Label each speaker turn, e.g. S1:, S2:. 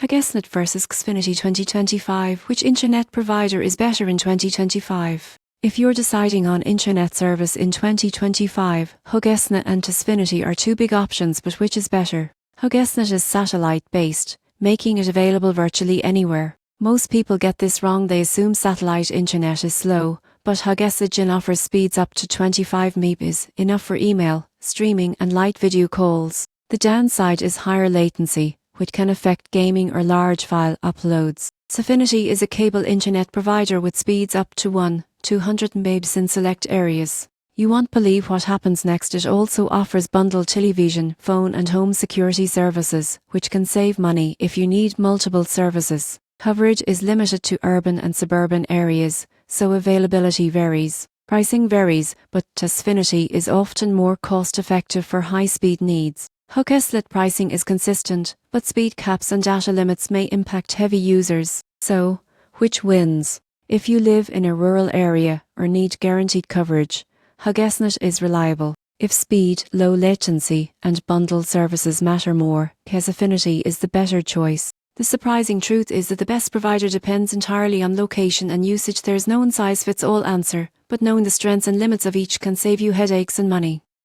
S1: Haugesnet versus Xfinity 2025. Which internet provider is better in 2025? If you're deciding on internet service in 2025, Haugesnet and Xfinity are two big options, but which is better? Haugesnet is satellite-based, making it available virtually anywhere. Most people get this wrong. They assume satellite internet is slow, but Haugesnet offers speeds up to 25 Mbps, enough for email, streaming and light video calls. The downside is higher latency, which can affect gaming or large file uploads. Xfinity is a cable internet provider with speeds up to 200 Mbps in select areas. You won't believe what happens next. It also offers bundled television, phone and home security services, which can save money if you need multiple services. Coverage is limited to urban and suburban areas, so availability varies. Pricing varies, but Xfinity is often more cost-effective for high-speed needs. Haugesnet pricing is consistent, but speed caps and data limits may impact heavy users. So, which wins? If you live in a rural area or need guaranteed coverage, Haugesnet is reliable. If speed, low latency, and bundled services matter more, Xfinity is the better choice. The surprising truth is that the best provider depends entirely on location and usage. There's no one-size-fits-all answer, but knowing the strengths and limits of each can save you headaches and money.